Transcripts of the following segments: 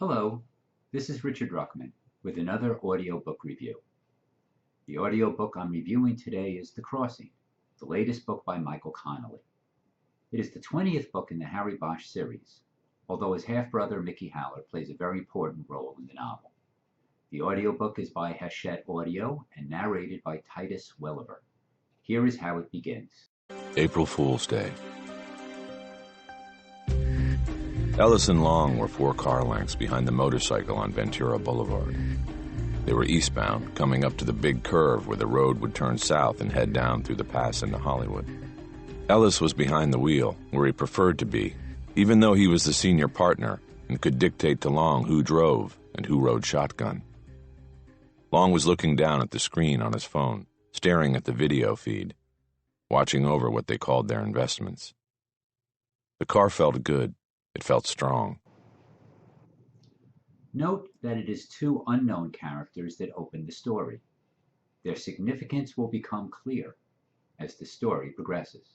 Hello, this is Richard Ruchman with another audiobook review. The audiobook I'm reviewing today is The Crossing, the latest book by Michael Connelly. It is the 20th book in the Harry Bosch series, although his half-brother Mickey Haller plays a very important role in the novel. The audiobook is by Hachette Audio and narrated by Titus Welliver. Here is how it begins. April Fool's Day. Ellis and Long were 4 car lengths behind the motorcycle on Ventura Boulevard. They were eastbound, coming up to the big curve where the road would turn south and head down through the pass into Hollywood. Ellis was behind the wheel, where he preferred to be, even though he was the senior partner and could dictate to Long who drove and who rode shotgun. Long was looking down at the screen on his phone, staring at the video feed, watching over what they called their investments. The car felt good. It felt strong. Note that it is 2 unknown characters that open the story. Their significance will become clear as the story progresses.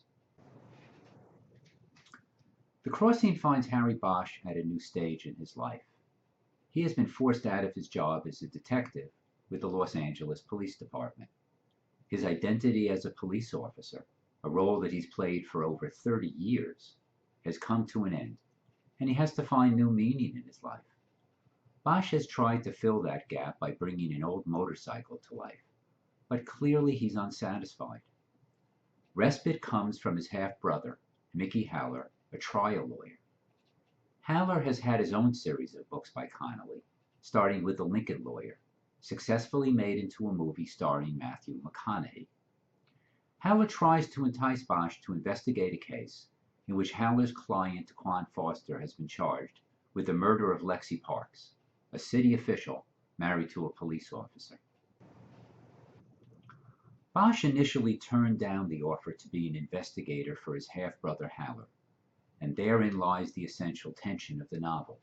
The Crossing finds Harry Bosch at a new stage in his life. He has been forced out of his job as a detective with the Los Angeles Police Department. His identity as a police officer, a role that he's played for over 30 years, has come to an end, and he has to find new meaning in his life. Bosch has tried to fill that gap by bringing an old motorcycle to life, but clearly he's unsatisfied. Respite comes from his half-brother, Mickey Haller, a trial lawyer. Haller has had his own series of books by Connelly, starting with The Lincoln Lawyer, successfully made into a movie starring Matthew McConaughey. Haller tries to entice Bosch to investigate a case in which Haller's client, Quan Foster, has been charged with the murder of Lexi Parks, a city official married to a police officer. Bosch initially turned down the offer to be an investigator for his half-brother Haller, and therein lies the essential tension of the novel.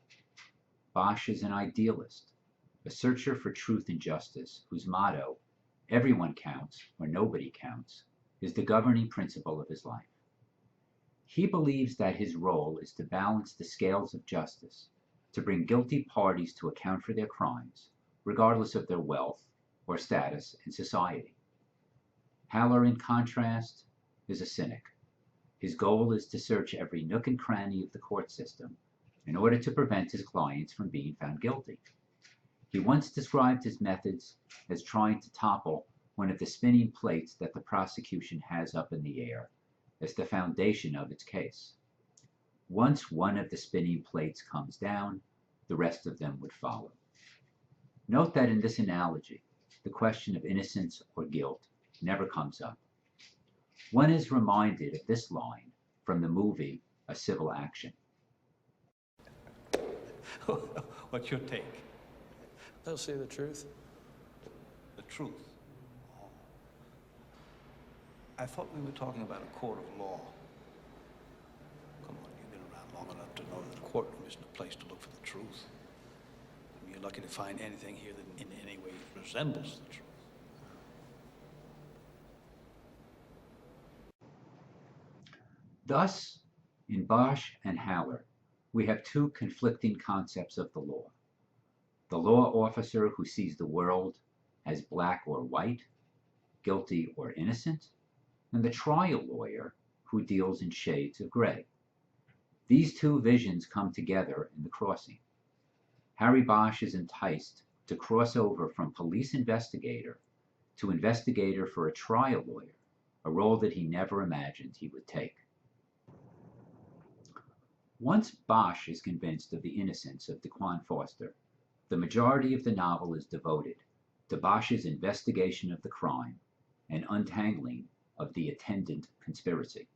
Bosch is an idealist, a searcher for truth and justice, whose motto, "Everyone counts or nobody counts," is the governing principle of his life. He believes that his role is to balance the scales of justice, to bring guilty parties to account for their crimes, regardless of their wealth or status in society. Haller, in contrast, is a cynic. His goal is to search every nook and cranny of the court system in order to prevent his clients from being found guilty. He once described his methods as trying to topple one of the spinning plates that the prosecution has up in the air as the foundation of its case. Once one of the spinning plates comes down, the rest of them would follow. Note that in this analogy, the question of innocence or guilt never comes up. One is reminded of this line from the movie A Civil Action. What's your take? They'll say the truth. The truth? Oh. I thought we were talking about a court of law. Come on, you've been around long enough to know that a courtroom isn't a place to look for the truth. I mean, you're lucky to find anything here that in any way resembles the truth. Thus, in Bosch and Haller, we have 2 conflicting concepts of the law. The law officer who sees the world as black or white, guilty or innocent, and the trial lawyer who deals in shades of gray. These 2 visions come together in The Crossing. Harry Bosch is enticed to cross over from police investigator to investigator for a trial lawyer, a role that he never imagined he would take. Once Bosch is convinced of the innocence of Quan Foster, the majority of the novel is devoted to Bosch's investigation of the crime and untangling of the attendant conspiracy.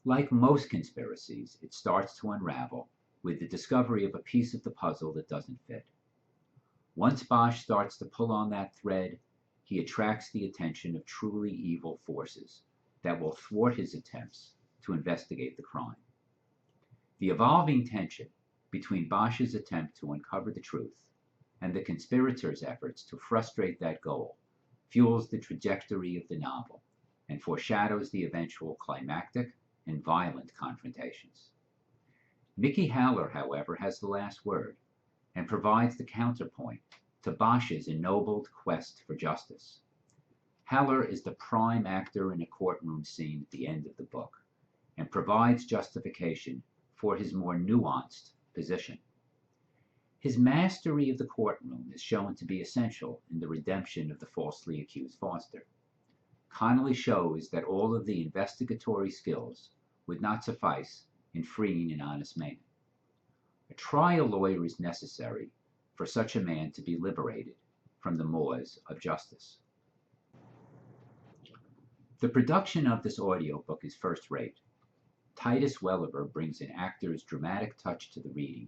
Like most conspiracies, it starts to unravel with the discovery of a piece of the puzzle that doesn't fit. Once Bosch starts to pull on that thread, he attracts the attention of truly evil forces that will thwart his attempts to investigate the crime. The evolving tension between Bosch's attempt to uncover the truth and the conspirators' efforts to frustrate that goal fuels the trajectory of the novel and foreshadows the eventual climactic and violent confrontations. Mickey Haller, however, has the last word, and provides the counterpoint to Bosch's ennobled quest for justice. Haller is the prime actor in a courtroom scene at the end of the book and provides justification for his more nuanced position. His mastery of the courtroom is shown to be essential in the redemption of the falsely accused Foster. Connelly shows that all of the investigatory skills would not suffice in freeing an honest man. A trial lawyer is necessary for such a man to be liberated from the maws of justice. The production of this audiobook is first-rate. Titus Welliver brings an actor's dramatic touch to the reading.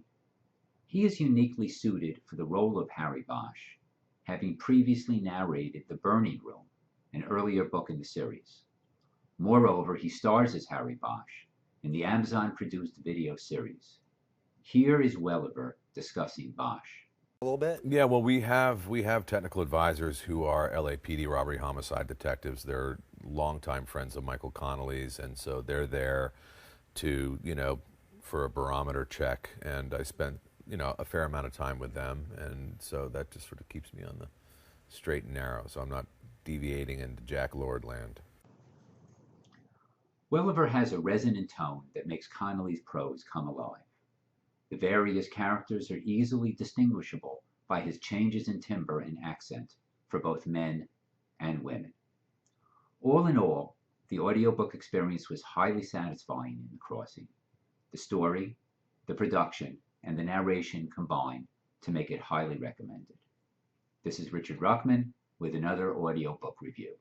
He is uniquely suited for the role of Harry Bosch, having previously narrated The Burning Room, an earlier book in the series. Moreover, he stars as Harry Bosch in the Amazon-produced video series. Here is Welliver discussing Bosch. A little bit? Yeah, well, we have technical advisors who are LAPD robbery homicide detectives. They're longtime friends of Michael Connelly's, and so they're there to, for a barometer check. And I spent, a fair amount of time with them, and so that just sort of keeps me on the straight and narrow, so I'm not deviating into Jack Lord land. Welliver has a resonant tone that makes Connelly's prose come alive. The various characters are easily distinguishable by his changes in timbre and accent for both men and women. All in all, the audiobook experience was highly satisfying in The Crossing. The story, the production, and the narration combine to make it highly recommended. This is Richard Ruchman with another audiobook review.